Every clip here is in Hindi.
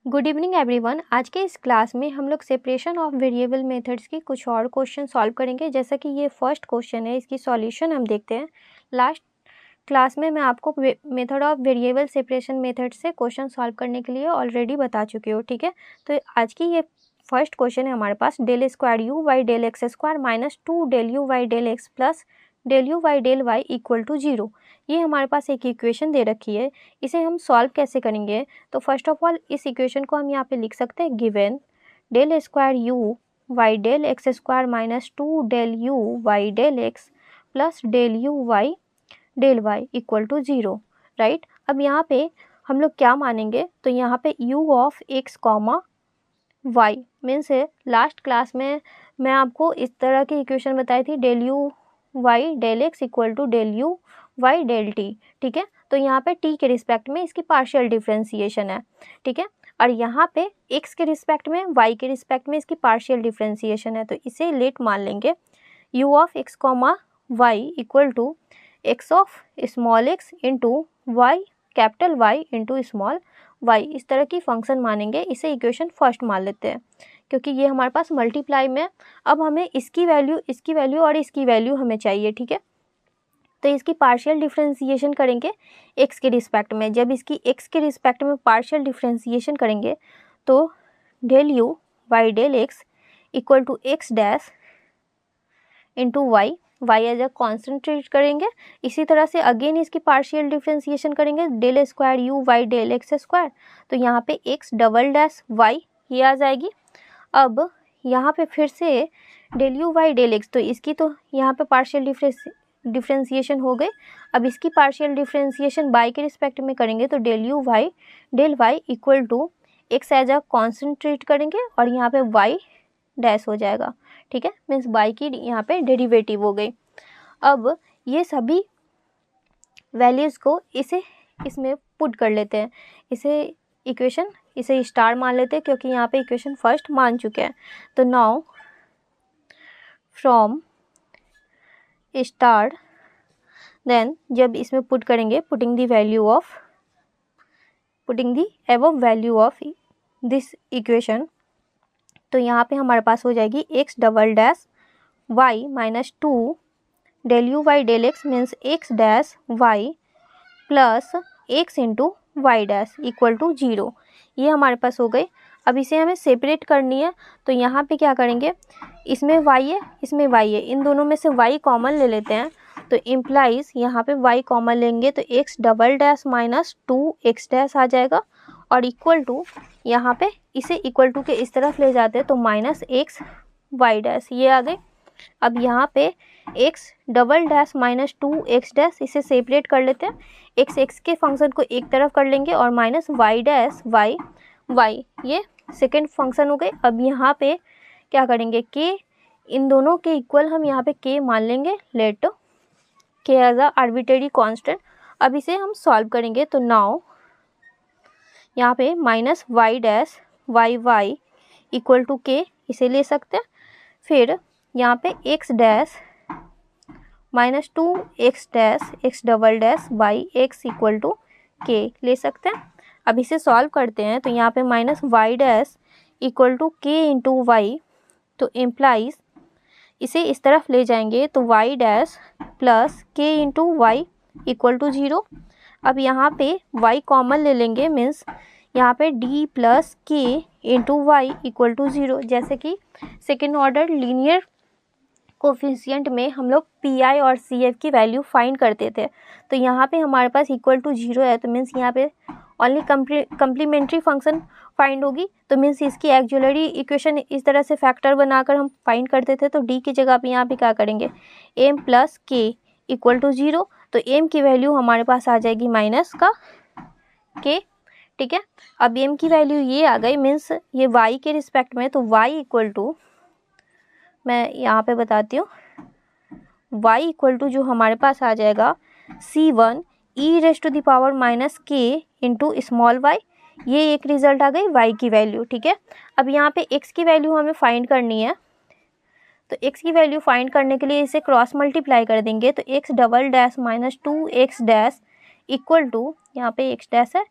Good evening everyone. आज के इस क्लास में हम लोग सेपरेशन ऑफ वेरिएबल मेथड्स की कुछ और क्वेश्चन सॉल्व करेंगे। जैसा कि ये फर्स्ट क्वेश्चन है, इसकी सॉल्यूशन हम देखते हैं। लास्ट क्लास में मैं आपको method of variable separation method से क्वेश्चन सॉल्व करने के लिए ऑलरेडी बता चुकी हूँ, ठीक है। तो आज की ये फर्स्ट क्वेश्चन है हमारे पास, del square u Y del x square minus 2 del u Y del x plus del u Y del y equal to 0। ये हमारे पास एक इक्वेशन दे रखी है, इसे हम सॉल्व कैसे करेंगे। तो फर्स्ट ऑफ ऑल इस इक्वेशन को हम यहाँ पे लिख सकते हैं, given del square u Y del x square minus 2 del u Y del x plus del u Y del y equal to 0, right. अब यहाँ पे हम लोग क्या मानेंगे, तो यहाँ पे u of x comma y means last class में मैं आपको इस तरह की इक्वेशन बताई थी, del u Y del x equal to del u Y del t, ठीक है। तो यहाँ पे t के रिस्पेक्ट में इसकी पार्शियल डिफ्रेंसिएशन है, ठीक है। और यहाँ पे x के रिस्पेक्ट में y के रिस्पेक्ट में इसकी पार्शियल डिफ्रेंसिएशन है, तो इसे लेट मान लेंगे u of x comma y equal to x of small x into y capital Y into small y, इस तरह की फंक्शन मानेंगे। इसे इक्वेशन फर्स्ट मान लेते हैं क्योंकि ये हमारे पास मल्टीप्लाई में, अब हमें इसकी वैल्यू और इसकी वैल्यू हमें चाहिए, ठीक है। तो इसकी पार्शियल डिफ्रेंसिएशन करेंगे x के रिस्पेक्ट में। जब इसकी x के रिस्पेक्ट में पार्शियल डिफ्रेंसिएशन करेंगे तो del u Y del x equal to x dash into y, y as a constant treat करेंगे। इसी तरह से अगेन इसकी पार्शियल डिफ्रेंसिएशन करेंगे, del square u Y del x square, तो यहाँ पे एक्स डबल डैश वाई ये आ जाएगी। अब यहाँ पे फिर से del u Y del x, तो इसकी तो यहाँ पे पार्शियल डिफ्रेंसिएशन हो गई। अब इसकी पार्शियल डिफ्रेंसिएशन बाई के रिस्पेक्ट में करेंगे तो del u Y del y equal to x as a constant treat करेंगे और यहाँ पे वाई डैश हो जाएगा, ठीक है। मीन्स बाई की यहाँ पे डेरिवेटिव हो गई। अब ये सभी वैल्यूज़ को इसमें पुट कर लेते हैं, इसे स्टार मान लेते हैं क्योंकि यहाँ पे इक्वेशन फर्स्ट मान चुके हैं। तो नाउ फ्रॉम स्टार देन जब इसमें पुट करेंगे, putting the above value of this equation, तो यहाँ पे हमारे पास हो जाएगी x double dash y minus 2 del u Y del x means x dash y plus x into y dash equal to 0। ये हमारे पास हो गई। अब इसे हमें सेपरेट करनी है, तो यहाँ पे क्या करेंगे, इसमें y है इसमें y है, इन दोनों में से y कॉमन ले लेते हैं। तो इम्प्लाइज यहाँ पे y कॉमन लेंगे तो x double dash minus 2 x dash आ जाएगा और इक्वल टू, यहाँ पे इसे इक्वल टू के इस तरफ ले जाते हैं तो माइनस एक्स वाई डैश ये आ गई। अब यहाँ पे x double dash minus 2 x dash, इसे सेपरेट कर लेते हैं। एक्स के फंक्शन को एक तरफ कर लेंगे और minus y dash y y, ये सेकेंड फंक्शन हो गए। अब यहाँ पे क्या करेंगे, के इन दोनों के इक्वल हम यहाँ पे के मान लेंगे, लेट के एज अ आर्बिट्रेरी कांस्टेंट। अब इसे हम सॉल्व करेंगे तो नाउ यहाँ पे minus y dash y y equal to k इसे ले सकते हैं। फिर यहाँ पे x dash minus 2 x dash x double dash by x equal to k ले सकते हैं। अब इसे सॉल्व करते हैं तो यहाँ पे minus y dash equal to k into y, तो इम्प्लाइज इसे इस तरफ ले जाएंगे तो y dash plus k into y equal to 0। अब यहाँ पे y कॉमन ले लेंगे, मीन्स यहाँ पे d plus k into y equal to 0। जैसे कि सेकेंड ऑर्डर लीनियर कोफिशिएंट में हम लोग पी और सी एफ की वैल्यू फाइंड करते थे, तो यहाँ पे हमारे पास इक्वल टू 0 है, तो मीन्स यहाँ पे ओनली कम्प्लीमेंट्री फंक्शन फाइंड होगी। तो मीन्स इसकी एक्जुलरी इक्वेशन इस तरह से फैक्टर बनाकर हम फाइंड करते थे, तो d की जगह पे यहाँ पे क्या करेंगे, m प्लस के इक्वल टू 0। तो m की वैल्यू हमारे पास आ जाएगी माइनस का k, ठीक है। अब m की वैल्यू ये आ गई, मीन्स ये y के रिस्पेक्ट में, तो y इक्वल टू, मैं यहाँ पे बताती हूँ, y इक्वल टू जो हमारे पास आ जाएगा c1 e raise to the power minus k into small y, ये एक रिजल्ट आ गई y की वैल्यू, ठीक है। अब यहाँ पे x की वैल्यू हमें फाइंड करनी है, तो x की वैल्यू फाइंड करने के लिए इसे क्रॉस मल्टीप्लाई कर देंगे, तो x double dash minus 2 x dash equal to, यहाँ पे x डैश है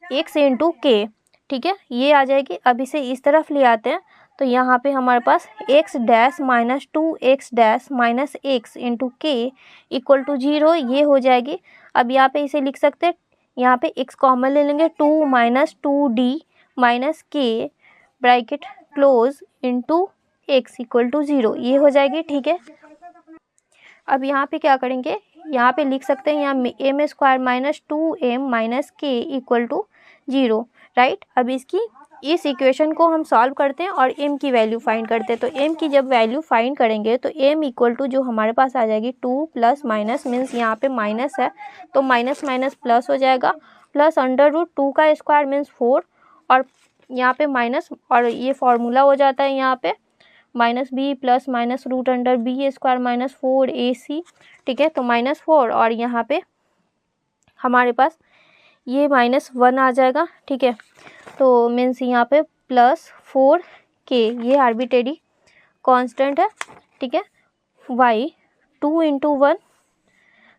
x इंटू के, ठीक है, ये आ जाएगी। अब इसे इस तरफ ले आते हैं तो यहाँ पे हमारे पास x dash minus 2x dash minus x into k equal to 0 ये हो जाएगी। अब यहाँ पे इसे लिख सकते हैं, यहाँ पे x कॉमन ले लेंगे, 2 minus 2d minus k bracket close into x equal to 0 ये हो जाएगी। ठीक है, अब यहाँ पे क्या करेंगे, यहाँ पे लिख सकते हैं यहाँ m square minus 2m minus k equal to 0, right. अब इस इक्वेशन को हम सॉल्व करते हैं और m की वैल्यू फाइंड करते हैं। तो m की जब वैल्यू फाइंड करेंगे तो m इक्वल टू जो हमारे पास आ जाएगी 2 प्लस माइनस मीन्स यहाँ पे माइनस है तो माइनस माइनस प्लस हो जाएगा, प्लस अंडर रूट 2 का स्क्वायर मीन्स 4 और यहाँ पे माइनस और ये फॉर्मूला हो जाता है यहाँ पे minus b plus minus root under b square minus 4ac। ठीक है, तो माइनस 4 और यहाँ पे हमारे पास ये -1 आ जाएगा। ठीक है, तो मीन्स यहाँ पे प्लस 4k ये आर्बिट्रेरी कांस्टेंट है। ठीक है, y 2 इंटू 1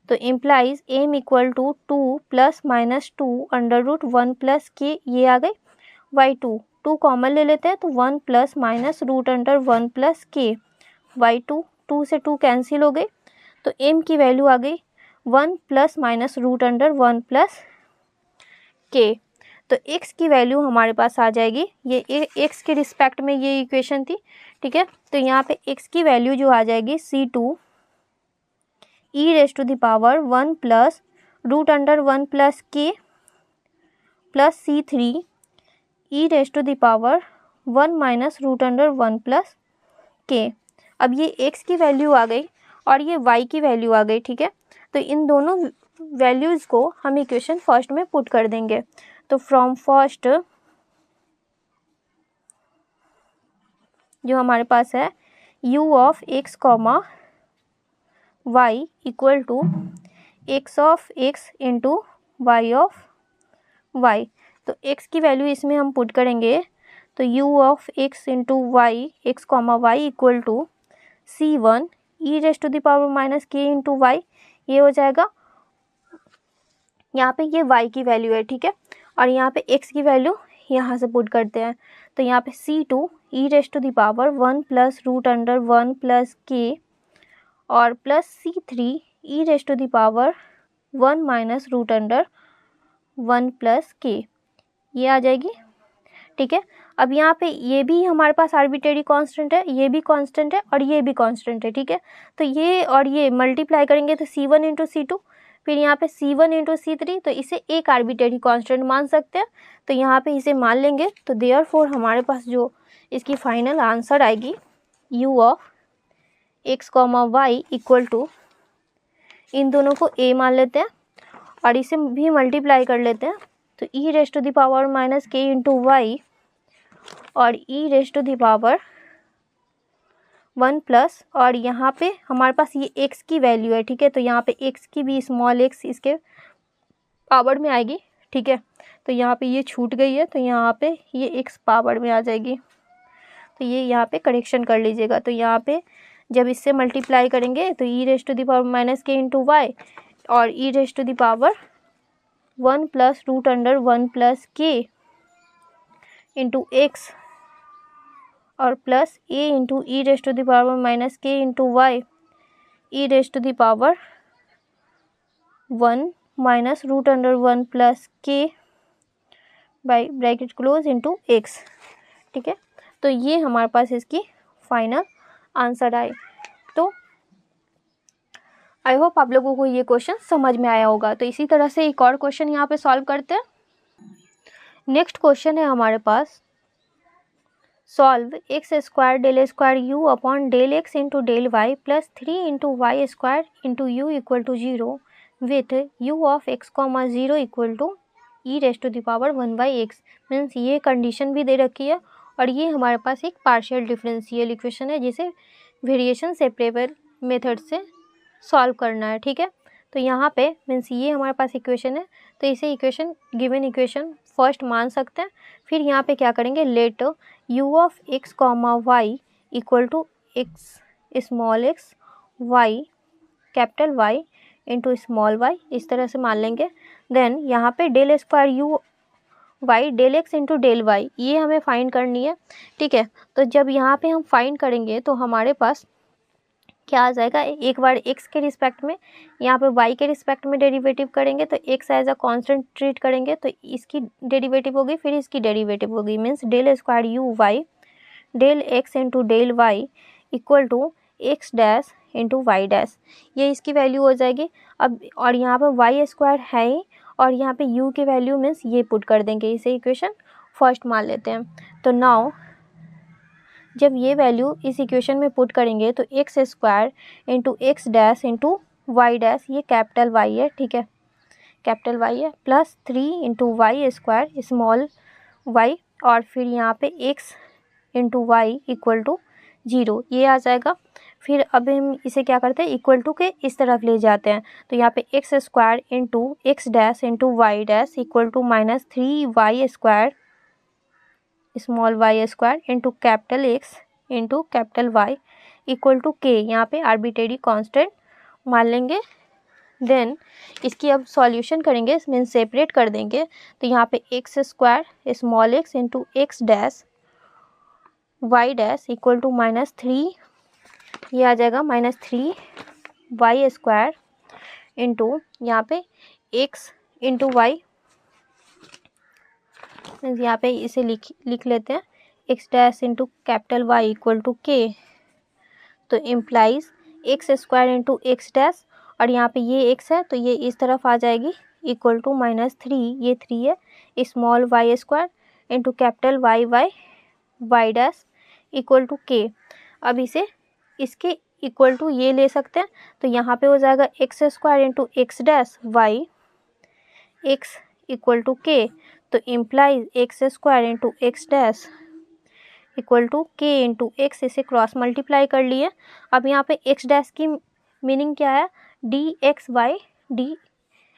तो implies m equal to 2 plus minus 2 under root 1 plus k ये आ गई। y2 कॉमन ले लेते हैं तो 1 plus minus root under 1 plus k y2 2 से 2 कैंसिल हो गई तो m की वैल्यू आ गई 1 plus minus root under 1 plus k. तो x की वैल्यू हमारे पास आ जाएगी, ये x के रिस्पेक्ट में ये इक्वेशन थी। ठीक है, तो यहाँ पे x की वैल्यू जो आ जाएगी c2 e raise to the power 1 plus root under 1 plus k plus c3 e raise to the power 1 minus root under 1 plus k. अब ये x की वैल्यू आ गई और ये y की वैल्यू आ गई। ठीक है, तो इन दोनों वैल्यूज़ को हम इक्वेशन फर्स्ट में पुट कर देंगे। तो फ्रॉम फर्स्ट जो हमारे पास है u of x comma y equal to x of x into y of y। तो x की वैल्यू इसमें हम पुट करेंगे तो u of x into y x comma y equal to c1 e raise to the power minus k into y ये हो जाएगा। यहाँ पे ये y की वैल्यू है। ठीक है, और यहाँ पे x की वैल्यू यहाँ से पुट करते हैं तो यहाँ पे c2 e raise to the power 1 plus root under 1 plus k और plus c3 e raise to the power 1 minus root under 1 plus k ये आ जाएगी। ठीक है, अब यहाँ पे ये भी हमारे पास आर्बिट्रेरी कांस्टेंट है, ये भी कांस्टेंट है और ये भी कांस्टेंट है। ठीक है, तो ये और ये मल्टीप्लाई करेंगे तो c1 इंटू c2 फिर यहाँ पे c1 इंटू c3 तो इसे एक आर्बिट्रेरी कांस्टेंट मान सकते हैं तो यहाँ पे इसे मान लेंगे। तो देयरफॉर हमारे पास जो इसकी फाइनल आंसर आएगी u of x comma y equal to इन दोनों को a मान लेते हैं और इसे भी मल्टीप्लाई कर लेते हैं तो e raise to the power minus k into y और e raise to the power 1 plus और यहाँ पे हमारे पास ये x की वैल्यू है। ठीक है, तो यहाँ पे x की भी स्मॉल x इसके पावर में आएगी। ठीक है, तो यहाँ पे ये छूट गई है तो यहाँ पे ये x पावर में आ जाएगी। तो ये यहाँ पे करेक्शन कर लीजिएगा। तो यहाँ पे जब इससे मल्टीप्लाई करेंगे तो e raise to the power minus k into y और e raise to the power 1 plus root under 1 plus k into x और plus a into e raise to the power minus k into y e raise to the power 1 minus root under 1 plus k by bracket close into x. ठीक है, तो ये हमारे पास इसकी फाइनल आंसर आए। तो आई होप आप लोगों को ये क्वेश्चन समझ में आया होगा। तो इसी तरह से एक और क्वेश्चन यहाँ पे सॉल्व करते हैं। नेक्स्ट क्वेश्चन है हमारे पास solve x square del square u upon del x into del y plus 3 into y square into u equal to 0 with u of x comma 0 equal to e raise to the power 1/x। Means ये कंडीशन भी दे रखी है और ये हमारे पास एक पार्शियल डिफरेंशियल इक्वेशन है जिसे वेरिएशन सेपरेबल मेथड से सॉल्व करना है। ठीक है, तो यहाँ पे मीन्स ये हमारे पास इक्वेशन है तो इसे इक्वेशन गिवन इक्वेशन फर्स्ट मान सकते हैं। फिर यहाँ पे क्या करेंगे let u of x comma y equal to x small x y capital y into small y इस तरह से मान लेंगे। देन यहाँ पे del square u y del x into del y, ये हमें फाइंड करनी है, ठीक है। तो जब यहाँ पे हम फाइंड करेंगे तो हमारे पास क्या आ जाएगा, एक बार एक्स के रिस्पेक्ट में, यहाँ पे वाई के रिस्पेक्ट में डेरिवेटिव करेंगे तो x as a constant treat करेंगे तो इसकी डेरिवेटिव होगी, फिर इसकी डेरिवेटिव होगी, means del square u Y del x into del y equal to x dash into y dash, ये इसकी वैल्यू हो जाएगी। अब और यहाँ पर वाई स्क्वायर है ही, और यहाँ पे u की वैल्यू मीन्स ये पुट कर देंगे, इसे इक्वेशन फर्स्ट मान लेते हैं। तो नाउ जब ये वैल्यू इस इक्वेशन में पुट करेंगे तो x square into x dash into y dash, ये कैपिटल वाई है, ठीक है, कैपिटल वाई है, plus 3 into y square small y, और फिर यहाँ पे x into y equal to 0, ये आ जाएगा। फिर अब हम इसे क्या करते हैं, इक्वल टू के इस तरफ ले जाते हैं, तो यहाँ पे x square into x dash into y dash equal to -3 y square small y square into capital x into capital y equal to k, यहाँ पे आर्बिट्रेरी कांस्टेंट मान लेंगे। देन इसकी अब सॉल्यूशन करेंगे, मीन्स सेपरेट कर देंगे, तो यहाँ पे x square small x into x dash y dash equal to -3, ये आ जाएगा -3 वाई स्क्वायर इंटू यहाँ पे एक्स इंटू वाई, मीन्स यहाँ पे इसे लिख लेते हैं x dash into capital y equal to k, तो implies x square into x dash, और यहाँ पे ये एक्स है तो ये इस तरफ आ जाएगी इक्वल टू -3, ये 3 है, small y square into capital y y dash equal to k. अब इसे इसके इक्वल टू ये ले सकते हैं, तो यहाँ पे हो जाएगा x square into x dash y x equal to k, तो implies x square into x dash equal to k into x, इसे क्रॉस मल्टीप्लाई कर लिए। अब यहाँ पे एक्स डैश की मीनिंग क्या है, d x y d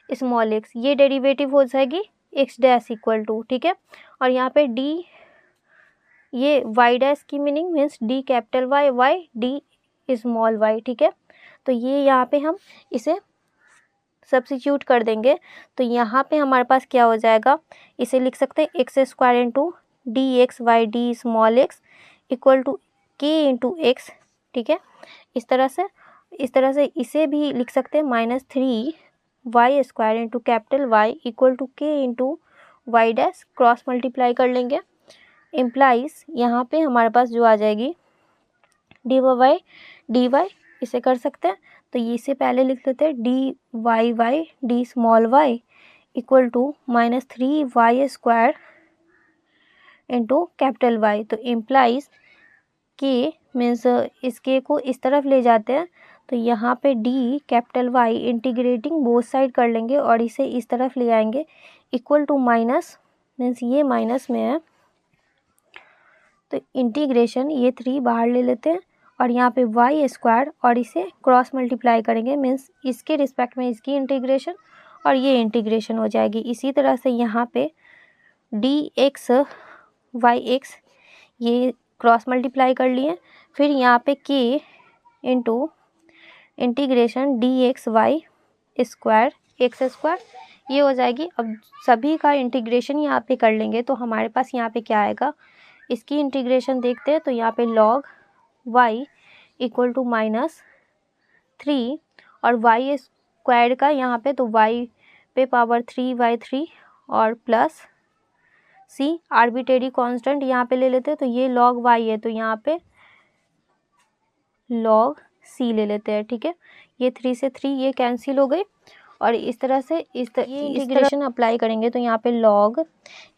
small x, ये डेरिवेटिव हो जाएगी एक्स डैश इक्वल टू, ठीक है। और यहाँ पे डी, ये वाई डैश की meaning means d capital y y d small y, ठीक है। तो ये यहाँ पे हम इसे सब्स्टिट्यूट कर देंगे, तो यहाँ पे हमारे पास क्या हो जाएगा, इसे लिख सकते हैं x square into d x y d small x equal to k into x, ठीक है। इस तरह से इसे भी लिख सकते हैं -3 y square into capital y equal to k into y dash, cross multiply कर लेंगे, इम्प्लाइज यहाँ पे हमारे पास जो आ जाएगी डी वाई, इसे कर सकते हैं, तो ये इसे पहले लिख लेते हैं d y y d small y equal to -3 y square into capital y, तो इम्प्लाइज के मीन्स इसके को इस तरफ ले जाते हैं, तो यहाँ पे d capital y integrating both side कर लेंगे और इसे इस तरफ ले आएंगे इक्वल टू माइनस, मीन्स ये माइनस में है तो इंटीग्रेशन ये 3 बाहर ले लेते हैं, और यहाँ पे वाई स्क्वायर और इसे क्रॉस मल्टीप्लाई करेंगे, मीन्स इसके रिस्पेक्ट में इसकी इंटीग्रेशन और ये इंटीग्रेशन हो जाएगी। इसी तरह से यहाँ पे डी एक्स वाई एक्स ये क्रॉस मल्टीप्लाई कर लिए, फिर यहाँ पे k into integration d x y square x square, ये हो जाएगी। अब सभी का इंटीग्रेशन यहाँ पे कर लेंगे तो हमारे पास यहाँ पे क्या आएगा, इसकी इंटीग्रेशन देखते हैं, तो यहाँ पे log y इक्वल टू -3 और y स्क्वायर का यहाँ पे तो y पे पावर 3/3 और प्लस c आर्बिट्रेरी कांस्टेंट यहाँ पे ले लेते हैं, तो ये log y है तो यहाँ पे log c ले लेते हैं, ठीक है। ये 3 से 3 ये कैंसिल हो गई, और इस तरह से ये इंटीग्रेशन अप्लाई करेंगे तो यहाँ पे log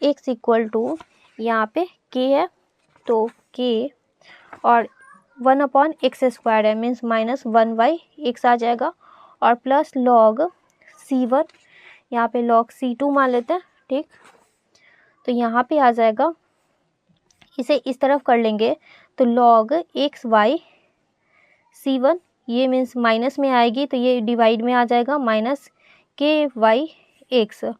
x इक्वल टू यहाँ पे k है तो k और 1/x स्क्वायर है मीन्स -1/x आ जाएगा, और प्लस log c1, यहाँ पे log c2 मान लेते हैं, ठीक। तो यहाँ पे आ जाएगा, इसे इस तरफ कर लेंगे तो log x y c1, ये मीन्स माइनस में आएगी तो ये डिवाइड में आ जाएगा -k/y(x).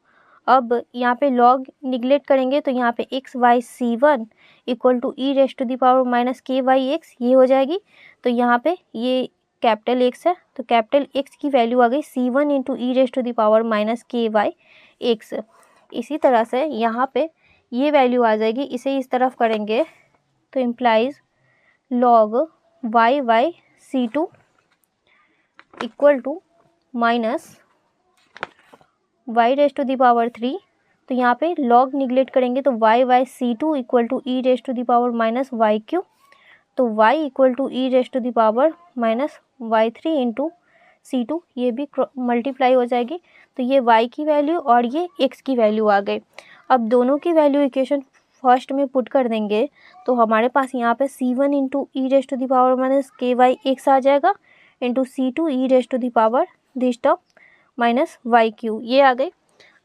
अब यहाँ पे log निगलेक्ट करेंगे तो यहाँ पे x/y(c1) इक्वल टू e⁻−k/x ये हो जाएगी। तो यहाँ पे ये कैपिटल x है तो कैपिटल x की वैल्यू आ गई c1 इंटू e⁻−k/x इसी तरह से यहाँ पे ये वैल्यू आ जाएगी, इसे इस तरफ करेंगे तो implies log y by C2 equal to minus y raise to the power 3। तो यहाँ पे log निगलेक्ट करेंगे तो y by C2 equal to e raise to the power minus y cube. तो y equal to e raise to the power minus y3 into C2, ये भी मल्टीप्लाई हो जाएगी। तो ये y की वैल्यू और ये x की वैल्यू आ गई। अब दोनों की वैल्यू इक्वेशन फर्स्ट में पुट कर देंगे तो हमारे पास यहाँ पे C1 into e raise to the power minus k y x आ जाएगा into C2 e raise to the power this term minus y cube, ये आ गई।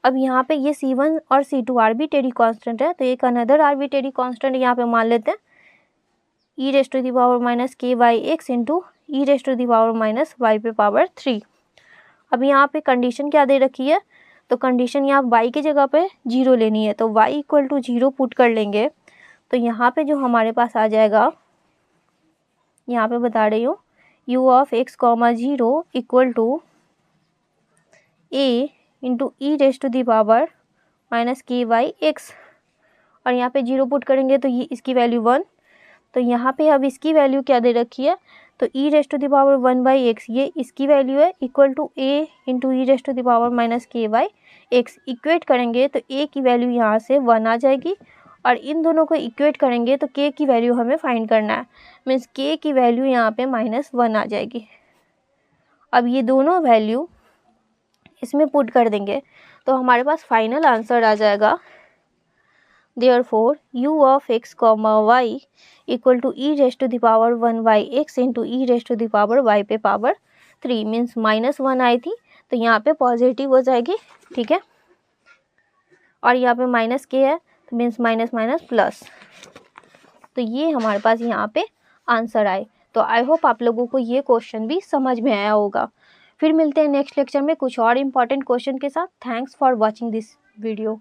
अब यहाँ पे ये C1 और C2 आर्बिट्रेरी कांस्टेंट है, तो एक अनदर आर्बिट्रेरी कांस्टेंट यहाँ पे मान लेते हैं e raise to the power minus k y x into e raise to the power minus y पे पावर 3। अब यहाँ पे कंडीशन क्या दे रखी है, तो कंडीशन यहाँ y की जगह पे 0 लेनी है, तो y इक्वल टू 0 पुट कर लेंगे। तो यहाँ पे जो हमारे पास आ जाएगा, यहाँ पे बता रही हूँ u of x comma 0 equal to a into e raise to the power minus k y x, और यहाँ पे 0 पुट करेंगे तो ये इसकी वैल्यू 1। तो यहाँ पे अब इसकी वैल्यू क्या दे रखी है, तो e raise to the power 1 by x, ये इसकी वैल्यू है equal to a into e raise to the power minus k y x. Equate करेंगे तो ए की वैल्यू यहाँ से 1 आ जाएगी, और इन दोनों को इक्वेट करेंगे तो के की वैल्यू हमें फाइंड करना है, मीन्स के की वैल्यू यहाँ पे -1 आ जाएगी। अब ये दोनों वैल्यू इसमें पुट कर देंगे तो हमारे पास फाइनल आंसर आ जाएगा, Therefore, u of x comma y equal to e raised to the power 1 by x into e raised to the power y पे पावर 3 मीन्स -1 आई थी तो यहाँ पे पॉजिटिव हो जाएगी, ठीक है। और यहाँ पे माइनस के है तो मीन्स माइनस माइनस प्लस। तो ये हमारे पास यहाँ पे आंसर आए। तो आई होप आप लोगों को ये क्वेश्चन भी समझ में आया होगा। फिर मिलते हैं नेक्स्ट लेक्चर में कुछ और इम्पॉर्टेंट क्वेश्चन के साथ। Thanks for watching this video.